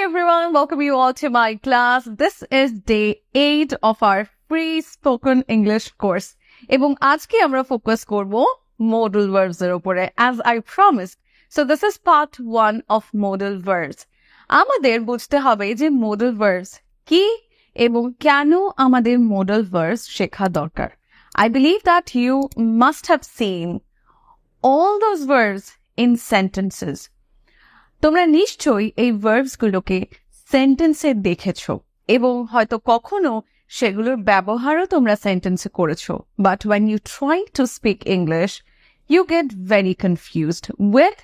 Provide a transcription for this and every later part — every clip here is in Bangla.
everyone, welcome you all to my class. This is day 8 of our free spoken English course. এবং আজকে আমরা ফোকাস করব modal verbs এর উপরে as I promised. So this is part 1 of modal verbs. আমাদের বুঝতে হবে যে modal verbs কি এবং কেন আমাদের modal verbs শেখা দরকার. I believe that you must have seen all those verbs in sentences. তোমরা নিশ্চয়ই এই ভার্বসগুলোকে সেন্টেন্সে দেখেছো এবং হয়তো কখনো সেগুলোর ব্যবহারও তোমরা সেন্টেন্সে করেছো but when you try to speak English you get very confused with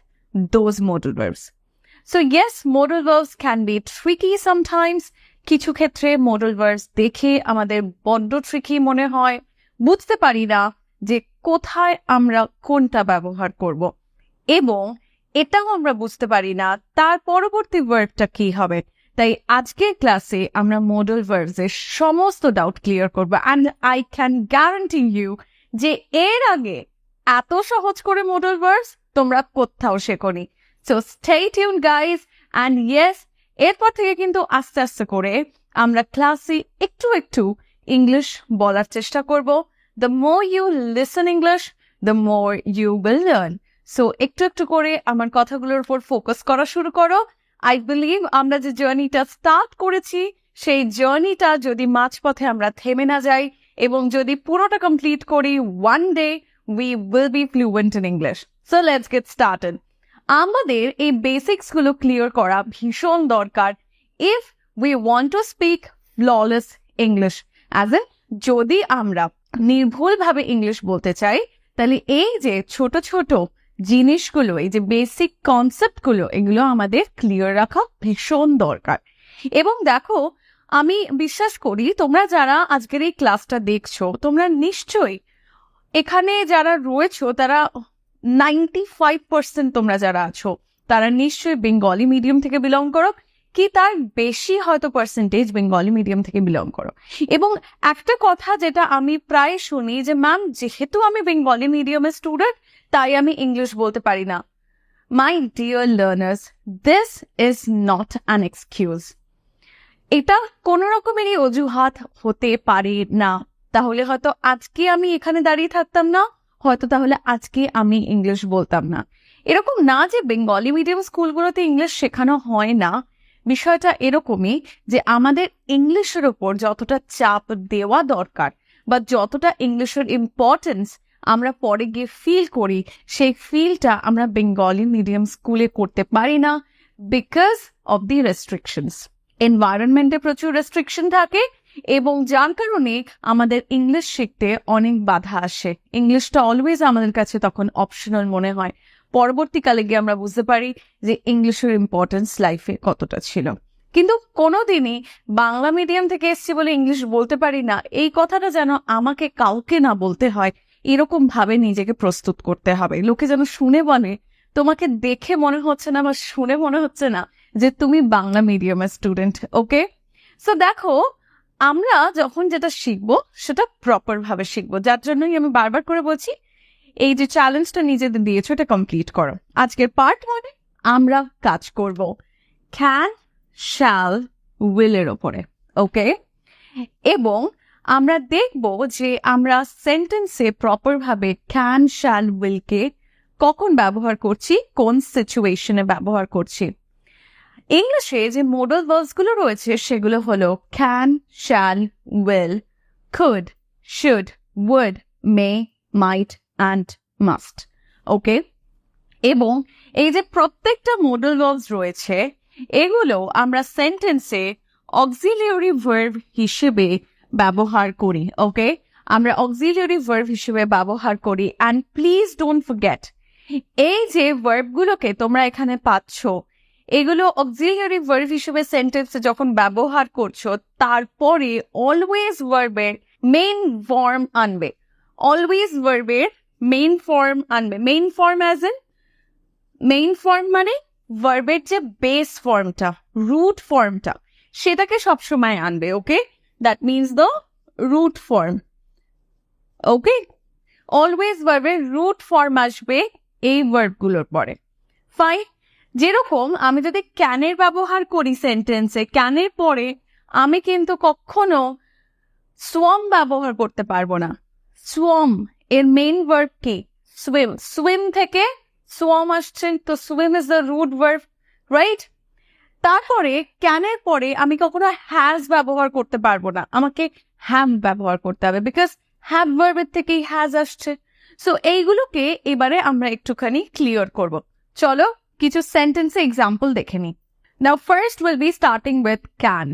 those modal verbs. So yes, modal verbs can be tricky sometimes. কিছু ক্ষেত্রে modal verbs দেখে আমাদের বড্ড ট্রিকি মনে হয়, বুঝতে পারি না যে কোথায় আমরা কোনটা ব্যবহার করব এবং এটাও আমরা বুঝতে পারি না তার পরবর্তী ভার্বটা কি হবে। তাই আজকের ক্লাসে আমরা modal verbs এর সমস্ত ডাউট ক্লিয়ার করব and I can guarantee you যে এর আগে এত সহজ করে modal verbs তোমরা কোথাও শেখোনি। So stay tuned guys and yes, এরপর থেকে কিন্তু আস্তে আস্তে করে আমরা ক্লাসে একটু একটু ইংলিশ বলার চেষ্টা করব। The more you listen English, the more you will learn. So একটু একটু করে আমার কথাগুলোর উপর ফোকাস করা শুরু করো। আই বিলিভ আমরা যে জার্নিটা স্টার্ট করেছি সেই জার্নিটা যদি মাঝপথে আমরা থেমে না যাই এবং যদি পুরোটা কমপ্লিট করি one day we will be fluent in English. So let's get started. আমাদের এই বেসিক্সগুলো ক্লিয়ার করা ভীষণ দরকার if we want to speak flawless English. As a যদি আমরা নির্ভুলভাবে ইংলিশ বলতে চাই তাহলে এই যে ছোট ছোট জিনিসগুলো, এই যে বেসিক কনসেপ্টগুলো, এগুলো আমাদের ক্লিয়ার রাখা ভীষণ দরকার। এবং দেখো, আমি বিশ্বাস করি তোমরা যারা আজকের এই ক্লাসটা দেখছো তোমরা নিশ্চয়ই এখানে যারা রয়েছো তারা 95% তোমরা যারা আছো তারা নিশ্চয়ই বেঙ্গলি মিডিয়াম থেকে বিলং করো কি তার বেশি হয়তো পার্সেন্টেজ বেঙ্গলি মিডিয়াম থেকে বিলং করো। এবং একটা কথা যেটা আমি প্রায় শুনি যে ম্যাম যেহেতু আমি বেঙ্গলি মিডিয়ামের স্টুডেন্ট তাই আমি ইংলিশ বলতে পারি না। My dear learners, this is not an excuse. এটা কোনো রকমেরই অজুহাত হতে পারে না। তাহলে হয়তো আজকে আমি এখানে দাঁড়িয়ে থাকতাম না, হয়তো তাহলে আজকে আমি ইংলিশ বলতাম না। এরকম না যে বেঙ্গলি মিডিয়াম স্কুলগুলোতে ইংলিশ শেখানো হয় না, বিষয়টা এরকমই যে আমাদের ইংলিশের ওপর যতটা চাপ দেওয়া দরকার বা যতটা ইংলিশের ইম্পর্টেন্স আমরা পরে গিয়ে ফিল করি সেই ফিলটা আমরা বেঙ্গলি মিডিয়াম স্কুলে করতে পারি না বিকজ অফ দি রেস্ট্রিকশনস। এনভায়রনমেন্টে প্রচুর রেস্ট্রিকশন থাকে এবং যার কারণে আমাদের ইংলিশ শিখতে অনেক বাধা আসে। ইংলিশটা অলওয়েজ আমাদের কাছে তখন অপশনাল মনে হয়। পরবর্তীকালে গিয়ে আমরা বুঝতে পারি যে ইংলিশের ইম্পর্টেন্স লাইফে কতটা ছিল। কিন্তু কোনোদিনই বাংলা মিডিয়াম থেকে এসছি বলে ইংলিশ বলতে পারি না এই কথাটা যেন আমাকে কাউকে না বলতে হয় এরকম ভাবে নিজেকে প্রস্তুত করতে হবে। লোকে যেন শুনে বলে তোমাকে দেখে মনে হচ্ছে না বা শুনে মনে হচ্ছে না যে তুমি বাংলা মিডিয়ামের স্টুডেন্ট। ওকে, সো দেখো আমরা যখন যেটা শিখবো সেটা প্রপার ভাবে শিখবো, যার জন্যই আমি বারবার করে বলছি এই যে চ্যালেঞ্জটা নিজেদের দিয়েছো এটা কমপ্লিট করো। আজকের পার্ট 1 আমরা কাজ করব ক্যান, শ্যাল, উইল এর ওপরে। ওকে, এবং আমরা দেখব যে আমরা সেন্টেন্সে প্রপার ভাবে ক্যান, শ্যাল, উইলকে কখন ব্যবহার করছি, কোন সিচুয়েশনে ব্যবহার করছি। ইংলিশে যে modal verbs গুলো রয়েছে সেগুলো হলো can, shall, will, could, should, would, may, might and must. Okay, এবং এই যে প্রত্যেকটা modal verbs রয়েছে এগুলো আমরা সেন্টেন্সে অক্সিলিয়ারি ভার্ব হিসেবে ব্যবহার করি। ওকে, আমরা অক্সিলিয়ারি ভার্ব হিসেবে ব্যবহার করি অ্যান্ড প্লিজ ডোন্ট ফরগেট এই যে ভার্বগুলোকে তোমরা এখানে পাচ্ছ এগুলো অক্সিলিয়ারি ভার্ব হিসেবে সেন্টেন্সে যখন ব্যবহার করছো তারপরে অলওয়েজ ভার্বের মেইন ফর্ম আনবে। অলওয়েজ ভার্বের মেইন ফর্ম আনবে। Main form as in main form মানে ভার্বের যে বেস ফর্মটা, রুট ফর্মটা সেটাকে সবসময় আনবে। Okay, that means the root form. Okay, always ভার্বের রুট ফর্ম আসবে এই ভার্বগুলোর পরে। ফাইন, যেরকম আমি যদি ক্যানের ব্যবহার করি সেন্টেন্সে, ক্যানের পরে আমি কিন্তু কখনো সোয়াম ব্যবহার করতে পারবো না। সোয়াম এর মেইন ভার্ব কি? সুইম। সুইম থেকে সোয়াম আসছে, তো swim is the root verb, right? তারপরে ক্যানের পরে আমি কখনো হ্যাজ ব্যবহার করতে পারবো না, আমাকে হ্যাভ ব্যবহার করতে হবে, বিকজ হ্যাভ ভার্বের থেকেই হ্যাজ আসছে। সো এইগুলোকে এবারে আমরা একটুখানি ক্লিয়ার করব। চলো কিছু সেন্টেন্সে এক্সাম্পল দেখে নিই। Now first will be starting with can.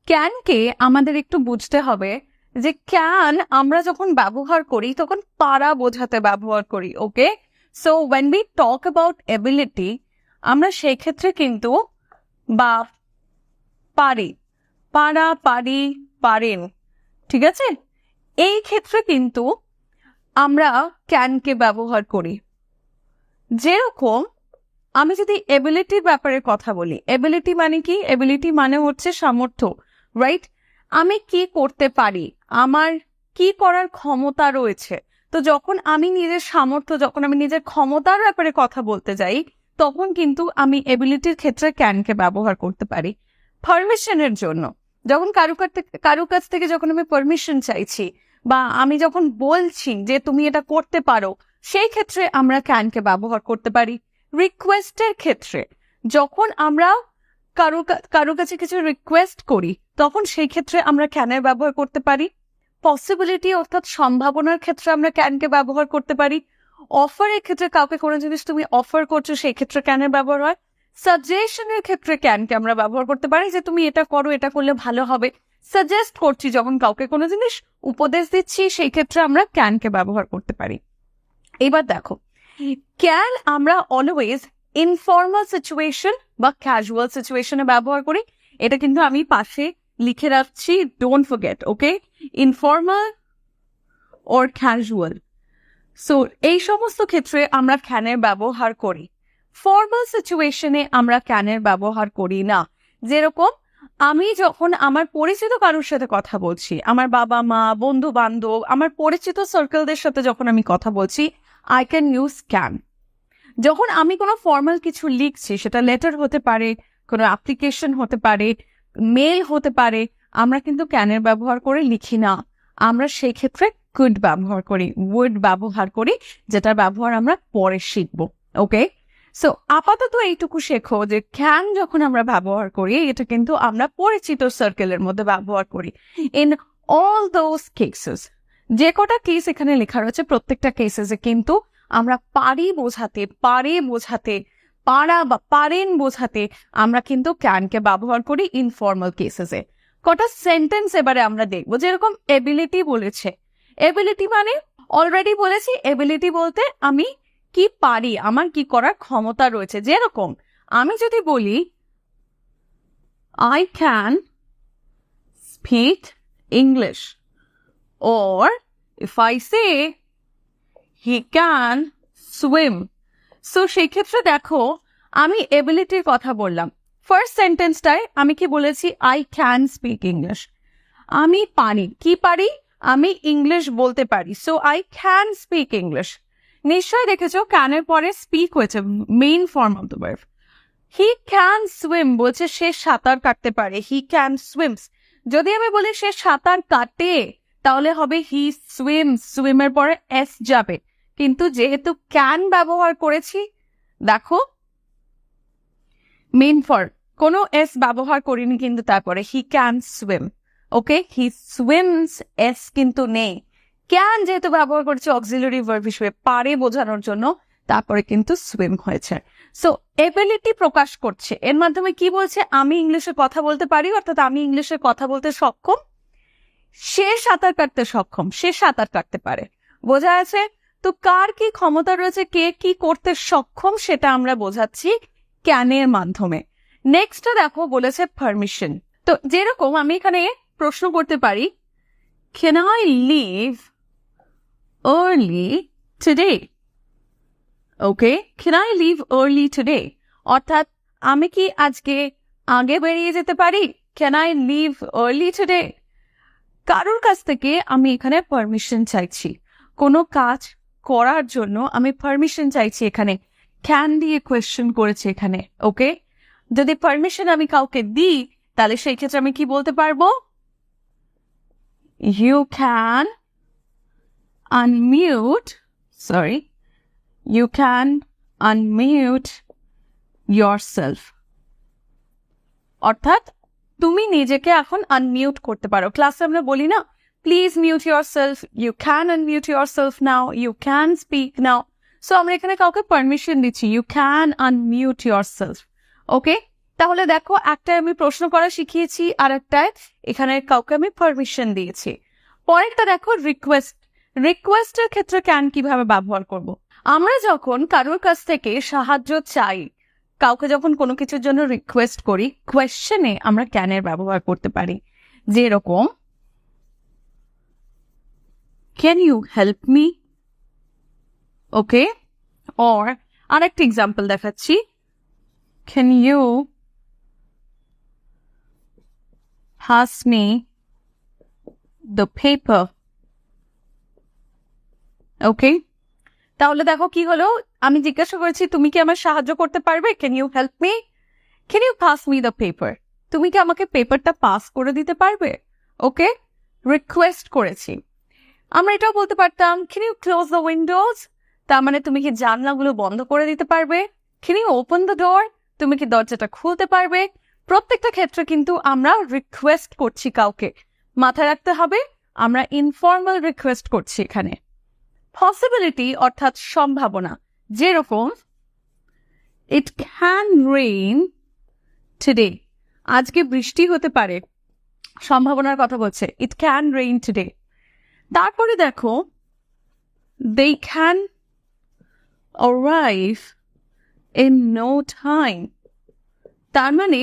ক্যানকে আমাদের একটু বুঝতে হবে যে ক্যান আমরা যখন ব্যবহার করি তখন পারা বোঝাতে ব্যবহার করি, okay? So when we talk about ability, আমরা সেই ক্ষেত্রে কিন্তু বা পারি, পারা, পারি, পারেন, ঠিক আছে? এই ক্ষেত্রে কিন্তু আমরা ক্যানকে ব্যবহার করি। যেরকম আমি যদি এবিলিটির ব্যাপারে কথা বলি, এবিলিটি মানে কি? এবিলিটি মানে হচ্ছে সামর্থ্য, রাইট? আমি কি করতে পারি, আমার কি করার ক্ষমতা রয়েছে। তো যখন আমি নিজের সামর্থ্য, যখন আমি নিজের ক্ষমতার ব্যাপারে কথা বলতে যাই, তখন কিন্তু আমি এবিলিটির ক্ষেত্রে ক্যানকে ব্যবহার করতে পারি। পারমিশনের জন্য যখন কারো কাছ থেকে যখন আমি পারমিশন চাইছি, বা আমি যখন বলছি যে তুমি এটা করতে পারো, সেই ক্ষেত্রে আমরা ক্যানকে ব্যবহার করতে পারি। রিকোয়েস্টের ক্ষেত্রে যখন আমরা কারো কাছে কিছু রিকোয়েস্ট করি, তখন সেই ক্ষেত্রে আমরা ক্যানের ব্যবহার করতে পারি। পসিবিলিটি অর্থাৎ সম্ভাবনার ক্ষেত্রে আমরা ক্যানকে ব্যবহার করতে পারি। অফারের ক্ষেত্রে কাউকে কোনো জিনিস তুমি অফার করছো, সেই ক্ষেত্রে ক্যানের ব্যবহার হয়। সাজেশনের ক্ষেত্রে ক্যানকে আমরা ব্যবহার করতে পারি, যে তুমি এটা করো, এটা করলে ভালো হবে। সাজেস্ট করছি যখন কাউকে কোনো জিনিস উপদেশ দিচ্ছি, সেই ক্ষেত্রে আমরা ক্যানকে ব্যবহার করতে পারি। এবার দেখো, ক্যান আমরা অলওয়েজ ইনফর্মাল সিচুয়েশন বা ক্যাজুয়াল সিচুয়েশনে ব্যবহার করি। এটা কিন্তু আমি পাশে লিখে রাখছি, don't forget, okay? Informal or casual. So এই সমস্ত ক্ষেত্রে আমরা ক্যানের ব্যবহার করি। ফর্মাল সিচুয়েশনে আমরা ক্যানের ব্যবহার করি না। যেরকম আমি যখন আমার পরিচিত কারোর সাথে কথা বলছি, আমার বাবা মা, বন্ধু বান্ধব, আমার পরিচিত সার্কেলদের সাথে যখন আমি কথা বলছি, আই ক্যান ইউজ ক্যান। যখন আমি কোনো ফর্মাল কিছু লিখছি, সেটা লেটার হতে পারে, কোনো অ্যাপ্লিকেশন হতে পারে, মেল হতে পারে, আমরা কিন্তু ক্যানের ব্যবহার করে লিখি না। আমরা সেই ক্ষেত্রে কুড ব্যবহার করি, উড ব্যবহার করি, যেটার ব্যবহার আমরা পরে শিখবো, ওকে? সো আপাতত এইটুকু শেখো যে ক্যান যখন আমরা ব্যবহার করি, এটা কিন্তু আমরা পরিচিত সার্কেলের মধ্যে ব্যবহার করি। ইন অল দোজ কেসেস, যে কটা কেস এখানে লেখা রয়েছে, প্রত্যেকটা কেসেসে কিন্তু আমরা পারি বোঝাতে, পারে বোঝাতে, পারা বা পারেন বোঝাতে আমরা কিন্তু ক্যানকে ব্যবহার করি ইনফর্মাল কেসেসে। কটা সেন্টেন্স এবারে আমরা দেখবো। যেরকম এবিলিটি বলেছে, এবিলিটি মানে অলরেডি বলেছি, এবিলিটি বলতে আমি কি পারি, আমার কি করার ক্ষমতা রয়েছে। যেরকম আমি যদি বলি I can speak English, or if I say he can swim, so সেই ক্ষেত্রে দেখো আমি এবিলিটির কথা বললাম। ফার্স্ট সেন্টেন্সটায় আমি কি বলেছি? I can speak English, আমি পারি, কি পারি? আমি ইংলিশ বলতে পারি। So I can speak English। নিশ্চয়ই দেখেছো ক্যানের পরে স্পিক হয়েছে, main form of the verb. He can swim বলছে সে সাঁতার কাটতে পারে, হি ক্যান সুইমস। যদি আমি বলি সে সাঁতার কাটে, তাহলে হবে হি সুইমস, সুইমের পরে এস যাবে। কিন্তু যেহেতু ক্যান ব্যবহার করেছি, দেখো মেইন ফর্ম, কোনো এস ব্যবহার করিনি কিন্তু তারপরে he can swim, okay? He swims, S কিন্তু নেই। ক্যান যেহেতু ব্যবহার করেছে অক্সিলারি ভার্ব হিসেবে পারে বোঝানোর জন্য, তারপরে কিন্তু সুইম হয়েছে। সো এবিলিটি প্রকাশ করছে, এর মাধ্যমে কি বলছে? আমি ইংলিশে কথা বলতে পারি, অর্থাৎ আমি ইংলিশে কথা বলতে সক্ষম। সে সাঁতার কাটতে সক্ষম, সে সাঁতার কাটতে পারে। বোঝা আছে? তো কার কি ক্ষমতা রয়েছে, কে কি করতে সক্ষম, সেটা আমরা বোঝাচ্ছি ক্যানের মাধ্যমে। নেক্সট দেখো বলেছে পারমিশন। তো যেরকম আমি এখানে প্রশ্ন করতে পারি, can I leave early today? Okay, can I leave early today? অর্থাৎ আমি কি আজকে আগে বেরিয়ে যেতে পারি? can I leave early today? কারোর কাছ থেকে আমি এখানে পারমিশন চাইছি, কোনো কাজ করার জন্য আমি পারমিশন চাইছি এখানে। ক্যান দিয়ে কোয়েশ্চেন করেছে এখানে। ওকে, যদি পারমিশন আমি কাউকে দিই তাহলে সেই ক্ষেত্রে আমি কি বলতে পারবো? You can unmute, sorry, you can unmute yourself. অর্থাৎ তুমি নিজেকে এখন আনমিউট করতে পারো। ক্লাসে আমরা বলি না, please mute yourself, you can unmute yourself now, you can speak now. So আমরা এখানে কাউকে পারমিশন দিচ্ছি, you can unmute yourself. ওকে, তাহলে দেখো একটায় আমি প্রশ্ন করা শিখিয়েছি, আর একটায় এখানে কাউকে আমি পারমিশন দিয়েছি। পরেরটা দেখো রিকোয়েস্ট। রিকোয়েস্টের ক্ষেত্রে ক্যান কিভাবে ব্যবহার করব? আমরা যখন কারোর কাছ থেকে সাহায্য চাই, কাউকে যখন কোনো কিছুর জন্য রিকোয়েস্ট করি, কোয়েশ্চেনে আমরা ক্যানের ব্যবহার করতে পারি। যেরকম can you help me? Okay, or আরেকটা এক্সাম্পল দেখাচ্ছি, can you pass me the paper? Okay, তাহলে দেখো কি হলো, আমি জিজ্ঞাসা করেছি তুমি কি আমার সাহায্য করতে পারবে, can you help me, can you pass me the paper, তুমি কি আমাকে পেপারটা পাস করে দিতে পারবে? ওকে, রিকোয়েস্ট করেছি। আমরা এটাও বলতে পারতাম can you close the windows, তার মানে তুমি কি জানলাগুলো বন্ধ করে দিতে পারবে। Can you open the door, তুমি কি দরজাটা খুলতে পারবে। প্রত্যেকটা ক্ষেত্রে কিন্তু আমরা রিকোয়েস্ট করছি কাউকে। মাথায় রাখতে হবে আমরা ইনফর্মাল রিকোয়েস্ট করছি এখানে। পসিবিলিটি অর্থাৎ সম্ভাবনা, যেরকম ইট ক্যান রেইন টুডে, আজকে বৃষ্টি হতে পারে, সম্ভাবনার কথা বলছে, ইট ক্যান রেইন টুডে। তারপরে দেখো they can arrive in no time, তার মানে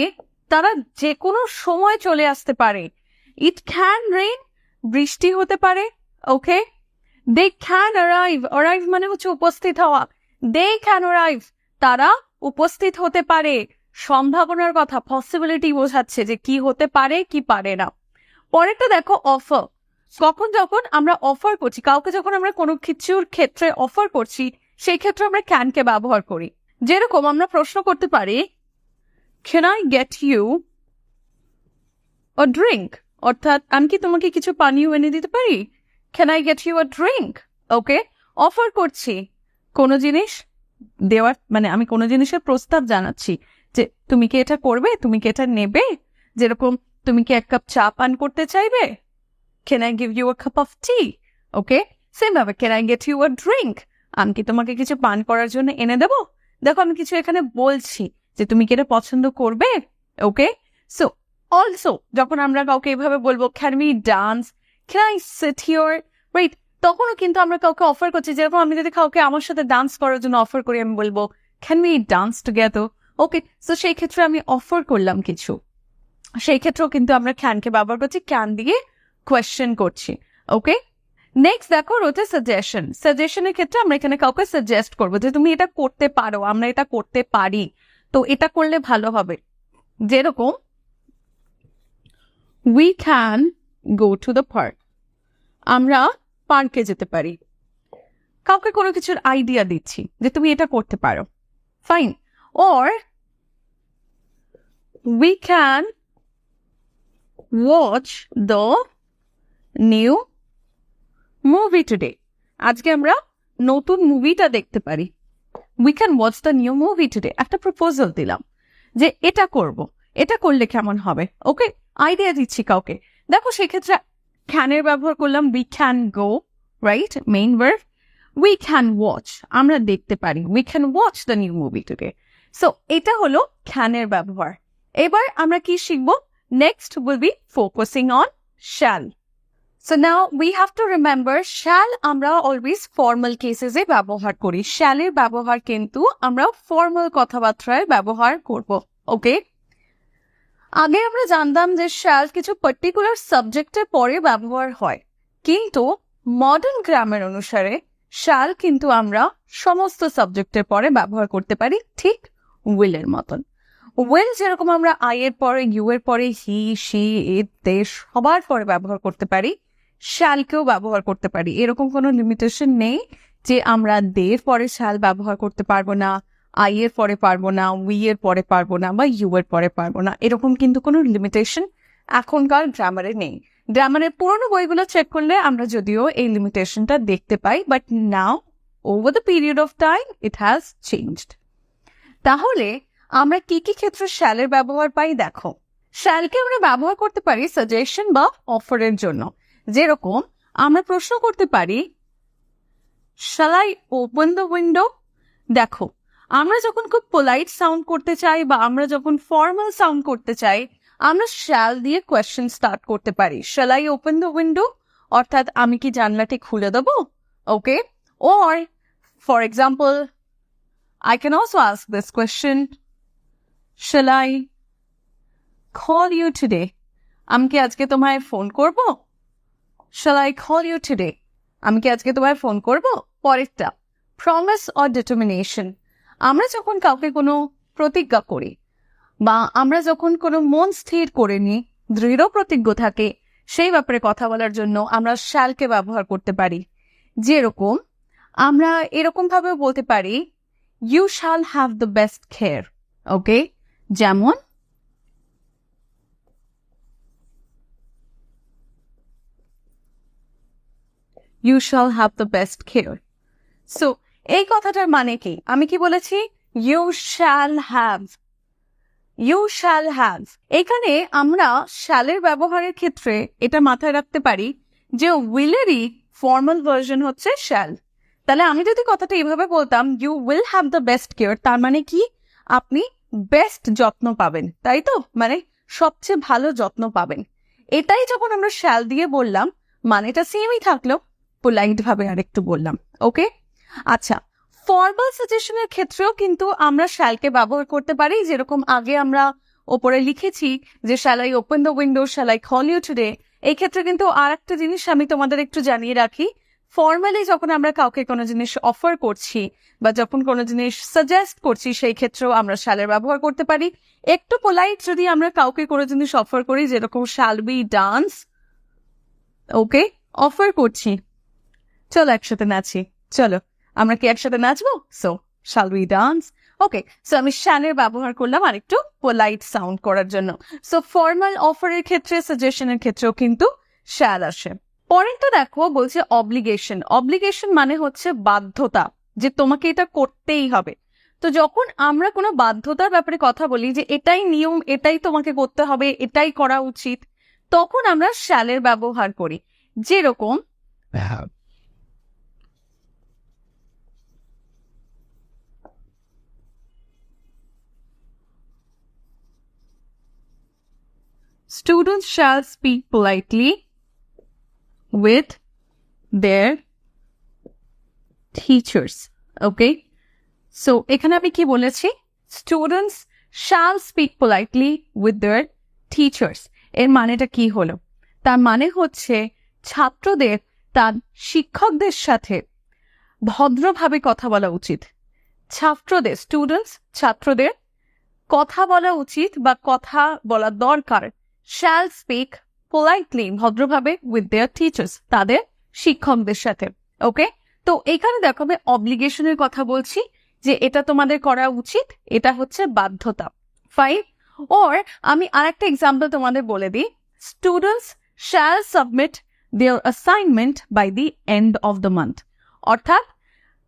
তারা যে কোনো সময় চলে আসতে পারে। ইট ক্যান রেইন, বৃষ্টি হতে পারে। ওকে, দে ক্যান অ্যারাইভ, অ্যারাইভ মানে হচ্ছে উপস্থিত হওয়া, দে ক্যান অ্যারাইভ, তারা উপস্থিত হতে পারে। সম্ভাবনার কথা, পসিবিলিটি বোঝাচ্ছে যে কি হতে পারে কি পারে না। পরেরটা দেখো অফার। কখন যখন আমরা অফার করছি কাউকে, যখন আমরা কোনো কিছুর ক্ষেত্রে অফার করছি, সেই ক্ষেত্রে আমরা ক্যানকে ব্যবহার করি। যেরকম আমরা প্রশ্ন করতে পারি can I get you a drink, অর্থাৎ আমি কি তোমাকে কিছু পানীয় এনে দিতে পারি, can I get you a drink. Okay, offer করছি কোনো জিনিস দেওয়ার, মানে আমি কোনো জিনিসের প্রস্তাব জানাচ্ছি যে তুমি কি এটা করবে, তুমি কি এটা নেবে। যেরকম তুমি কি এক কাপ চা পান করতে চাইবে, can I give you a cup of tea. Okay, same ভাবে can I get you a drink, আমি কি তোমাকে কিছু পান করার জন্য এনে দেবো। দেখো আমি কিছু এখানে বলছি যে তুমি কি এটা পছন্দ করবে। ওকে, সো অলসো যখন আমরা কাউকে এভাবে বলবো can we dance, can I sit here, right, তখনও কিন্তু আমরা কাউকে অফার করছি। যেরকম আমি যদি কাউকে আমার সাথে ডান্স করার জন্য অফার করি, আমি বলবো can we dance together. Okay, so সেই ক্ষেত্রে আমি অফার করলাম কিছু, সেই ক্ষেত্রেও কিন্তু আমরা ক্যানকে ব্যবহার করছি, ক্যান দিয়ে কোয়েশ্চেন করছি। ওকে, নেক্সট দেখো রয়েছে সাজেশন। সাজেশনের ক্ষেত্রে আমরা এখানে কাউকে সাজেস্ট করবো যে তুমি এটা করতে পারো, আমরা এটা করতে পারি, তো এটা করলে ভালো হবে। যেরকম we can go to the park, আমরা পার্কে যেতে পারি। কাউকে কোনো কিছুর আইডিয়া দিচ্ছি যে তুমি এটা করতে পারো, fine. Or we can watch the new movie today, আজকে আমরা নতুন মুভিটা দেখতে পারি। We can watch the new movie today, একটা প্রপোজাল দিলাম যে এটা করব, এটা করলে কেমন হবে। ওকে, আইডিয়া দিচ্ছি কাউকে। দেখো সেক্ষেত্রে ক্যানের ব্যবহার করলাম, we can go, right, main verb. We can watch, আমরা দেখতে পারি, we can watch the new movie today. So এটা হলো ক্যানের ব্যবহার। এবার আমরা কি শিখবো, next will be focusing on shall. So now we have to remember shall আমরা always formal cases এ ব্যবহার করি, shall এর ব্যবহার কিন্তু আমরা formal কথাবার্তায় ব্যবহার করব। ওকে, আগে আমরা জানতাম যে shall কিছু পার্টিকুলার সাবজেক্টের পরে ব্যবহার হয়, কিন্তু মডার্ন গ্রামার অনুসারে shall কিন্তু আমরা সমস্ত সাবজেক্টের পরে ব্যবহার করতে পারি, ঠিক will এর মতন। will যেরকম আমরা I এর পরে, ইউ এর পরে, হি, শি, ইট, দে সবার পরে ব্যবহার করতে পারি, শ্যালকেও ব্যবহার করতে পারি। এরকম কোনো লিমিটেশন নেই যে আমরা দের পরে শ্যাল ব্যবহার করতে পারবো না, আই এর পরে পারবো না, উই এর পরে পারবো না, বা ইউ এর পরে পারবো না, এরকম কিন্তু কোনো লিমিটেশন এখনকার গ্রামারে নেই। গ্রামারের পুরোনো বইগুলো চেক করলে আমরা যদিও এই লিমিটেশনটা দেখতে পাই, but now over the period of time it has changed. তাহলে আমরা কি কি ক্ষেত্রে শ্যালের ব্যবহার পাই দেখো। শ্যালকে আমরা ব্যবহার করতে পারি সাজেশন বা অফারের জন্য। যেরকম আমরা প্রশ্ন করতে পারি, shall I open the window? দেখো, আমরা যখন খুব পোলাইট সাউন্ড করতে চাই বা আমরা যখন ফর্মাল সাউন্ড করতে চাই, আমরা শ্যাল দিয়ে কোয়েশ্চেন স্টার্ট করতে পারি। Shall I open the window, অর্থাৎ আমি কি জানলাটি খুলে দেবো? ওকে, or for example I can also ask this question, shall I call you today? আমি কি আজকে তোমায় ফোন করব? Shall I call you today? আমি কি আজকে তোমায় ফোন করব? পরেরটা, promise or determination. আমরা যখন কাউকে কোনো প্রতিজ্ঞা করি বা আমরা যখন কোনো মন স্থির করে নিই, দৃঢ় প্রতিজ্ঞ থাকে, সেই ব্যাপারে কথা বলার জন্য আমরা শ্যালকে ব্যবহার করতে পারি। যেরকম আমরা এরকম ভাবে বলতে পারি, you shall have the best care. Okay, যেমন you shall have the best care. So এই কথাটার মানে কি? আমি কি বলেছি? You shall have, you shall have. এখানে আমরা শ্যালের ব্যবহারের ক্ষেত্রে এটা মাথায় রাখতে পারি যে উইলেরই ফর্মাল ভার্সন হচ্ছে শ্যাল। তাহলে আমি যদি কথাটা এইভাবে বলতাম, you will have the best care, তার মানে কি? আপনি বেস্ট যত্ন পাবেন, তাই তো? মানে সবচেয়ে ভালো যত্ন পাবেন। এটাই যখন আমরা শ্যাল দিয়ে বললাম, মানেটা সেমই থাকলো, পোলাইট ভাবে আরেকটু বললাম। ওকে, আচ্ছা, ফর্মাল সাজেশনের ক্ষেত্রেও কিন্তু আমরা শ্যালকে ব্যবহার করতে পারি। যেরকম আগে আমরা ওপরে লিখেছি যে shall I open the window, shall I call you today. এই ক্ষেত্রে কিন্তু আর একটা জিনিস আমি তোমাদের একটু জানিয়ে রাখি, ফর্মালি যখন আমরা কাউকে কোনো জিনিস অফার করছি বা যখন কোনো জিনিস সাজেস্ট করছি, সেই ক্ষেত্রেও আমরা শ্যালের ব্যবহার করতে পারি। একটু পোলাইট যদি আমরা কাউকে কোনো জিনিস অফার করি, যেরকম shall we dance? Okay, offer করছি, চলো একসাথে নাচি, চলো আমরা কি একসাথে নাচবো? So shall we dance? Okay, so আমি শ্যালের ব্যবহার করলাম আরেকটু পোলাইট সাউন্ড করার জন্য। সো ফর্মাল অফারের ক্ষেত্রে, সাজেশনের ক্ষেত্রেও কিন্তু শ্যাল আসে। পরেরটা দেখো, বলছে অব্লিগেশন। অব্লিগেশন মানে হচ্ছে বাধ্যতা, যে তোমাকে এটা করতেই হবে। তো যখন আমরা কোনো বাধ্যতার ব্যাপারে কথা বলি, যে এটাই নিয়ম, এটাই তোমাকে করতে হবে, এটাই করা উচিত, তখন আমরা শ্যালের ব্যবহার করি। যেরকম students shall speak politely with their teachers. Okay, so এখানে আমি কি বলেছি? Students shall speak politely with their teachers. এর মানেটা কি হলো? তার মানে হচ্ছে ছাত্রদের তার শিক্ষকদের সাথে ভদ্রভাবে কথা বলা উচিত। ছাত্রদের, স্টুডেন্টস, ছাত্রদের কথা বলা উচিত বা কথা বলা দরকার। শ্যাল স্পিক পোলাইটলি, ভদ্রভাবে, উইথ দেয়ার টিচার্স, তাদের শিক্ষকদের সাথে। ওকে, তো এখানে দেখো আমি অব্লিগেশনের কথা বলছি, যে এটা তোমাদের করা উচিত, এটা হচ্ছে বাধ্যতা। ফাইন। ওর আমি আরেকটা এক্সাম্পল তোমাদের বলে দিই, students shall submit their assignment by the end of the month. অর্থাৎ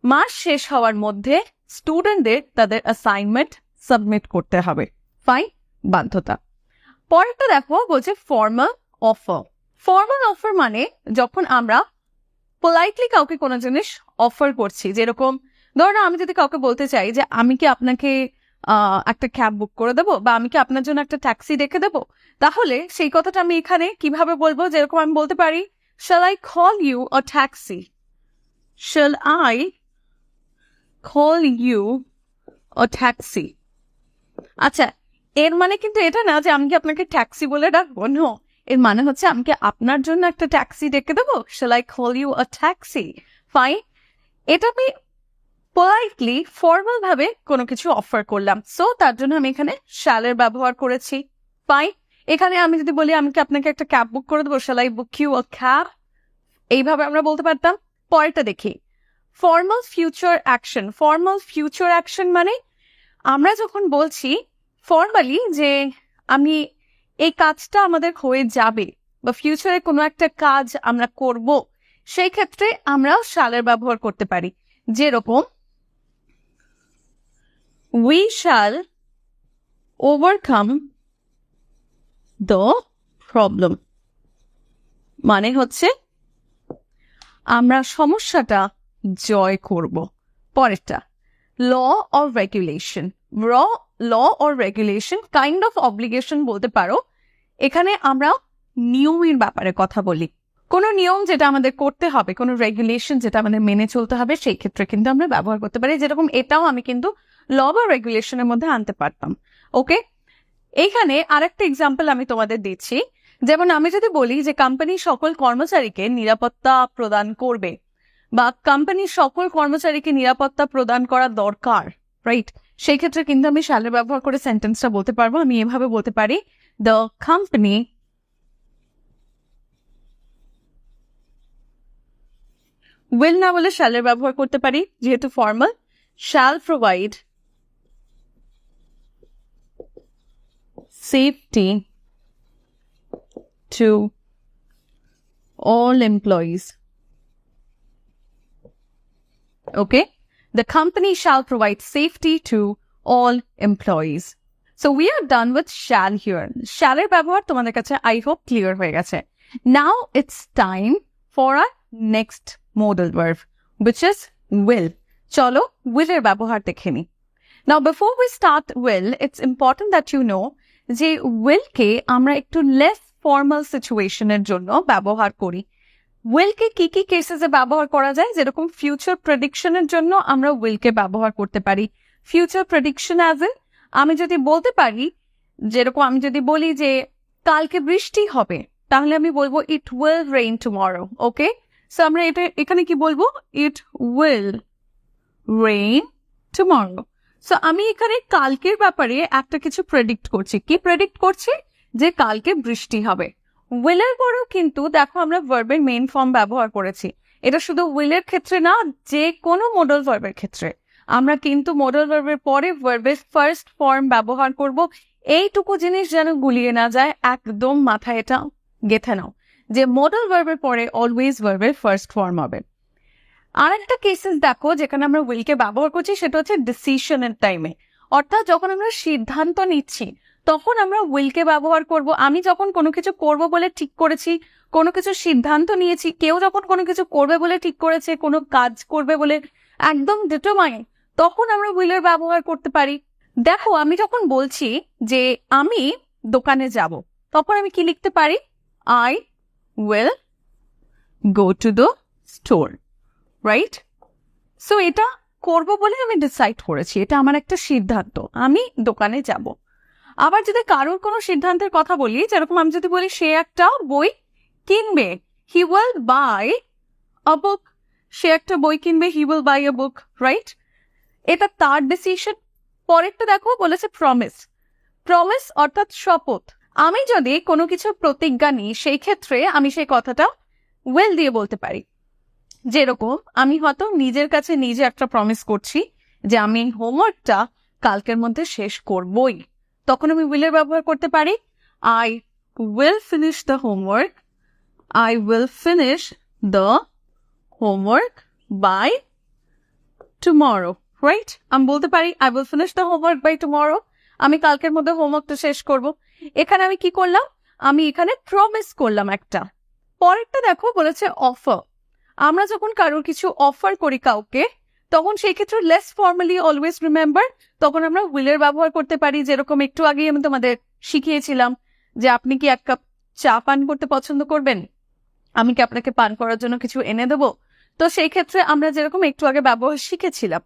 মাস শেষ হওয়ার মধ্যে স্টুডেন্টদের তাদের অ্যাসাইনমেন্ট সাবমিট করতে হবে। ফাইন, বাধ্যতা। পরেরটা দেখো, বলছে ফর্মাল অফার। ফর্মাল অফার মানে যখন আমরা পোলাইটলি কাউকে কোনো জিনিস অফার করছি। যেরকম ধরো আমি যদি কাউকে বলতে চাই যে আমি কি আপনাকে একটা ক্যাব বুক করে দেবো, বা আমি কি আপনার জন্য একটা ট্যাক্সি ডেকে দেবো, তাহলে সেই কথাটা আমি এখানে কিভাবে বলবো? যেরকম আমি বলতে পারি, shall I call you a taxi? Shall I call you a taxi? আচ্ছা, এর মানে কিন্তু এটা না যে আমি কি আপনাকে ট্যাক্সি বলে ডাকবো। নো, এর মানে হচ্ছে আমি কি আপনার জন্য একটা ট্যাক্সি ডেকে দেবো? Shall I call you a taxi? Fine, এটা আমি পোলাইটলি ফর্মাল ভাবে কোনো কিছু অফার করলাম, সো তার জন্য আমি এখানে শ্যালের ব্যবহার করেছি। ফাইন, এখানে আমি যদি বলি আমি কি আপনাকে একটা ক্যাব বুক করে দেবো? Shall I book you a cab? এইভাবে আমরা বলতে পারতাম। পরেরটা দেখি, formal future action. Formal future action মানে আমরা যখন বলছি ফর্মালি যে আমি এই কাজটা আমাদের হয়ে যাবে বা ফিউচারে কোনো একটা কাজ আমরা করব, সেই ক্ষেত্রে আমরাও শালের ব্যবহার করতে পারি। যেরকম we shall overcome the problem, মানে হচ্ছে আমরা সমস্যাটা জয় করব। পরেরটা law or regulation. Law or regulation kind of obligation বলতে পারো। এখানে আমরা নিয়মের ব্যাপারে কথা বলি। কোনো নিয়ম যেটা আমাদের করতে হবে, কোনো রেগুলেশন যেটা আমাদের মেনে চলতে হবে, সেই ক্ষেত্রে কিন্তু আমরা ব্যবহার করতে পারি। যেরকম এটাও আমি কিন্তু ল বা রেগুলেশনের মধ্যে আনতে পারতাম। ওকে, এইখানে আরেকটা এক্সাম্পল আমি তোমাদের দিচ্ছি। যেমন আমি যদি বলি যে কোম্পানি সকল কর্মচারীকে নিরাপত্তা প্রদান করবে বা কোম্পানির সকল কর্মচারীকে নিরাপত্তা প্রদান করা দরকার, রাইট? সেই ক্ষেত্রে কিন্তু আমি শ্যালের ব্যবহার করে সেন্টেন্সটা বলতে পারবো। আমি এভাবে বলতে পারি, দ্য কোম্পানি উইল না বলে শ্যালের ব্যবহার করতে পারি, যেহেতু formal. Shall provide safety to all employees. Okay, the company shall provide safety to all employees. So we are done with shall here. Shall এর ব্যবহার তোমাদের কাছে I hope clear হয়ে গেছে. Now it's time for our next modal verb, which is will. চলো will এর ব্যবহার দেখে নি। Now before we start will, it's important that you know যে উইলকে আমরা একটু লেস ফর্মাল সিচুয়েশনের জন্য ব্যবহার করি। উইলকে কি কি কেসেসে ব্যবহার করা যায়? যেরকম ফিউচার প্রেডিকশনের জন্য আমরা উইলকে ব্যবহার করতে পারি। ফিউচার প্রেডিকশন অ্যাজ এ আমি যদি বলতে পারি, যেরকম আমি যদি বলি যে কালকে বৃষ্টি হবে, তাহলে আমি বলবো it will rain tomorrow. Okay, so আমরা এটা এখানে কি বলবো? It will rain tomorrow. So আমি এখানে কালকের ব্যাপারে একটা কিছু প্রেডিক্ট করছি। কি প্রেডিক্ট করছি? যে কালকে বৃষ্টি হবে। উইলের পরেও কিন্তু দেখো আমরা ভার্বের মেইন ফর্ম ব্যবহার করেছি। এটা শুধু উইলের ক্ষেত্রে না, যে কোনো মডাল ভার্বের ক্ষেত্রে আমরা কিন্তু মডাল ভার্বের পরে ভার্বের ফার্স্ট ফর্ম ব্যবহার করব। এইটুকু জিনিস যেন গুলিয়ে না যায়, একদম মাথায় এটা গেঁথে নাও যে মডাল ভার্বের পরে অলওয়েজ ভার্বের ফার্স্ট ফর্ম হবে। আর একটা কেসেস দেখো যেখানে আমরা উইলকে ব্যবহার করছি, সেটা হচ্ছে ডিসিশনের টাইমে। অর্থাৎ যখন আমরা সিদ্ধান্ত নিচ্ছি তখন আমরা উইলকে ব্যবহার করব। আমি যখন কোনো কিছু করব বলে ঠিক করেছি, কোনো কিছু সিদ্ধান্ত নিয়েছি, কেউ যখন কোনো কিছু করবে বলে ঠিক করেছে, কোনো কাজ করবে বলে একদম ডিটারমাইন্ড, তখন আমরা উইলের ব্যবহার করতে পারি। দেখো আমি যখন বলছি যে আমি দোকানে যাব, তখন আমি কি লিখতে পারি? I will go to the store, right? So এটা করব বলে আমি ডিসাইড করেছি, এটা আমার একটা সিদ্ধান্ত, আমি দোকানে যাব। আবার যদি কারোর কোনো সিদ্ধান্তের কথা বলি, যেরকম আমি যদি বলি সে একটা বই কিনবে, হি উইল বাই আ বুক। সে একটা বই কিনবে, he will buy a book, right? এটা তার ডিসিশন। পরেরটা দেখো বলেছে প্রমিস। প্রমিস অর্থাৎ শপথ। আমি যদি কোনো কিছু প্রতিজ্ঞা নিই, সেই ক্ষেত্রে আমি সেই কথাটা উইল দিয়ে বলতে পারি। যেরকম আমি হয়তো নিজের কাছে নিজে একটা প্রমিস করছি যে আমি হোমওয়ার্কটা কালকের মধ্যে শেষ করবই, তখন আমি উইলের ব্যবহার করতে পারি। I will finish the homework, I will finish the homework by tomorrow, right? আমি বলতে পারি I will finish the homework by tomorrow, আমি কালকের মধ্যে হোমওয়ার্কটা শেষ করব। এখানে আমি কি করলাম? আমি এখানে প্রমিস করলাম একটা। পরেরটা দেখো বলেছে অফার। আমরা যখন কারোর কিছু অফার করি কাউকে, তখন সেই ক্ষেত্রে লেস ফর্মালি অলওয়েজ রিমেম্বার, তখন আমরা উইলের ব্যবহার করতে পারি। যেরকম একটু আগেই আমি তোমাদের শিখিয়েছিলাম যে আপনি কি এক কাপ চা পান করতে পছন্দ করবেন, আমি কি আপনাকে পান করার জন্য কিছু এনে দেবো? তো সেই ক্ষেত্রে আমরা যেরকম একটু আগে ব্যবহার শিখেছিলাম,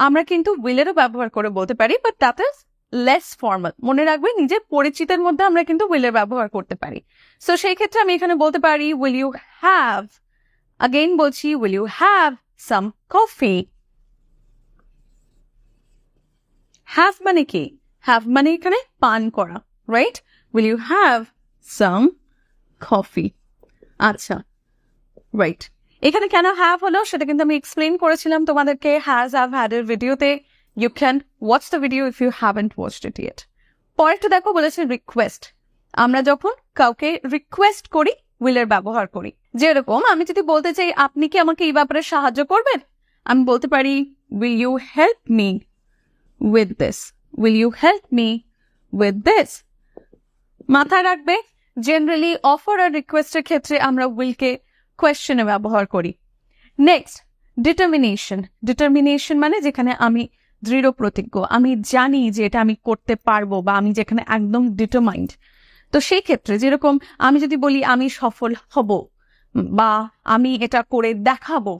আমরা কিন্তু উইলেরও ব্যবহার করে বলতে পারি, but that is less formal. মনে রাখবে নিজের পরিচিতের মধ্যে আমরা কিন্তু উইলের ব্যবহার করতে পারি। সো সেই ক্ষেত্রে আমি এখানে বলতে পারি উইল ইউ হ্যাভ, again বলছি will you have some coffee? have মানে কি? have মানে এখানে পান করা, right? will you have some coffee? আচ্ছা, রাইট। এখানে কেন have হলো সেটা কিন্তু আমি এক্সপ্লেন করেছিলাম তোমাদেরকে has have had এর ভিডিওতে। You can watch the video if you haven't watched it yet. পরেরটা দেখো বলেছে রিকোয়েস্ট। আমরা যখন কাউকে রিকোয়েস্ট করি উইলের ব্যবহার করি। যেরকম আমি যদি বলতে চাই আপনি কি আমাকে এই ব্যাপারে সাহায্য করবেন, আমি বলতে পারি will you help me with this? Will you help me with this? মাথায় রাখবে জেনারেলি অফার আর রিকোয়েস্টের ক্ষেত্রে আমরা উইলকে কোয়েশ্চেনে ব্যবহার করি। Next determination. ডিটারমিনেশন মানে যেখানে আমি দৃঢ় প্রতিজ্ঞ, আমি জানি যে এটা আমি করতে পারবো, বা আমি যেখানে একদম ডিটারমাইন্ড। তো সেই ক্ষেত্রে যেরকম আমি যদি বলি আমি সফল হব, বা আমি এটা করে দেখাবো,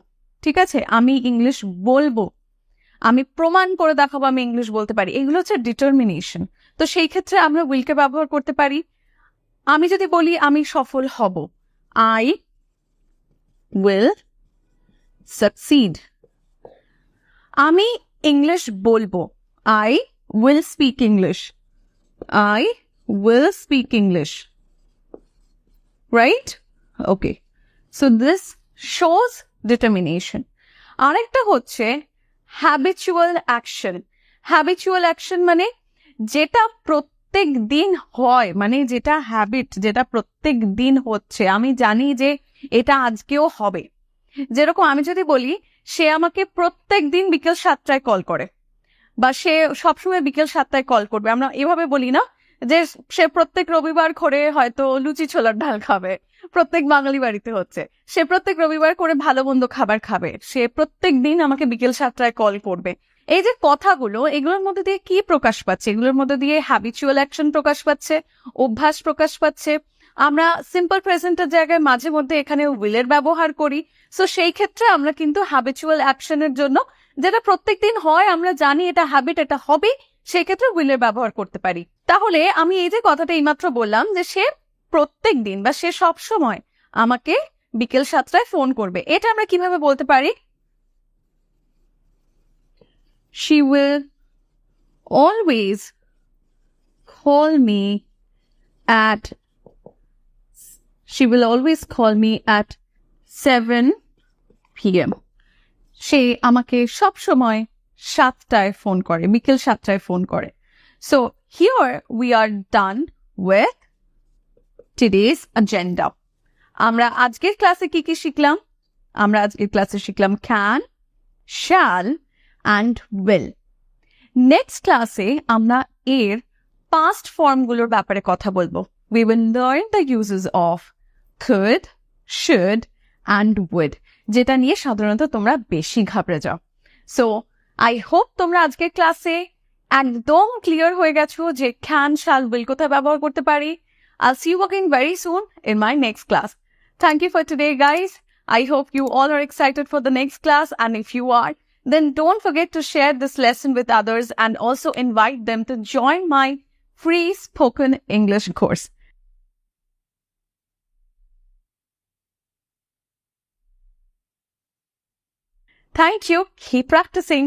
ঠিক আছে, আমি ইংলিশ বলবো, আমি প্রমাণ করে দেখাবো আমি ইংলিশ বলতে পারি, এগুলো হচ্ছে ডিটারমিনেশন। তো সেই ক্ষেত্রে আমরা উইলকে ব্যবহার করতে পারি। আমি যদি বলি আমি সফল হব, আই উইল সাকসিড। আমি ইংলিশ বলবো, I will speak English, I will speak English. Right? Okay. So this shows determination. আরেকটা হচ্ছে habitual action. Habitual action মানে যেটা প্রত্যেক দিন হয়, মানে যেটা হ্যাবিট, যেটা প্রত্যেক দিন হচ্ছে, আমি জানি যে এটা আজকেও হবে। যেরকম আমি যদি বলি সে আমাকে প্রত্যেক দিন বিকেল 7টায় কল করে, বা সে সবসময় বিকেল 7টায় কল করবে, আমরা এভাবে বলি না যে সে প্রত্যেক রবিবার করে হয়তো লুচি ছোলার ডাল খাবে, প্রত্যেক বাঙালি বাড়িতে হচ্ছে, সে প্রত্যেক রবিবার করে ভালো মন্দ খাবার খাবে, সে প্রত্যেক দিন আমাকে বিকেল 7টায় কল করবে। এই যে কথাগুলো, এগুলোর মধ্যে দিয়ে কি প্রকাশ পাচ্ছে? এগুলোর মধ্যে দিয়ে হ্যাবিচুয়াল অ্যাকশন প্রকাশ পাচ্ছে, অভ্যাস প্রকাশ পাচ্ছে। আমরা সিম্পল প্রেজেন্টের জায়গায় মাঝে মধ্যে এখানে উইলের ব্যবহার করি। সো সেই ক্ষেত্রে আমরা কিন্তু হ্যাবিচুয়াল অ্যাকশনের জন্য, যেটা প্রত্যেক দিন হয়, আমরা জানি এটা হ্যাবিট, এটা হবে, সেক্ষেত্রে উইলের ব্যবহার করতে পারি। তাহলে আমি এই যে কথাটা এইমাত্র বললাম যে সে প্রত্যেক দিন বা সে সব সময় আমাকে বিকেল 7টায় ফোন করবে, এটা আমরা কিভাবে বলতে পারি? She will always call me at 7 p.m. সে আমাকে সব সময় 7টায় ফোন করে, বিকেল 7টায় ফোন করে। So here we are done with today's agenda. আমরা আজকের ক্লাসে কি কি শিখলাম? আমরা আজকের ক্লাসে শিখলাম can, shall and will. Next ক্লাসে আমরা এর past ফর্মগুলোর ব্যাপারে কথা বলবো। We will learn the uses of could, should and would, যেটা নিয়ে সাধারণত তোমরা বেশি ঘাবড়ে যাও। সো আই হোপ তোমরা আজকের ক্লাসে একদম ক্লিয়ার হয়ে গেছো যে can, shall, will কোথায় ব্যবহার করতে পারি। I'll see you again very soon in my next class. Thank you for today, guys. I hope you all are excited for the next class, and if you are, then don't forget to share this lesson with others and also invite them to join my free spoken English course. Thank you. Keep practicing.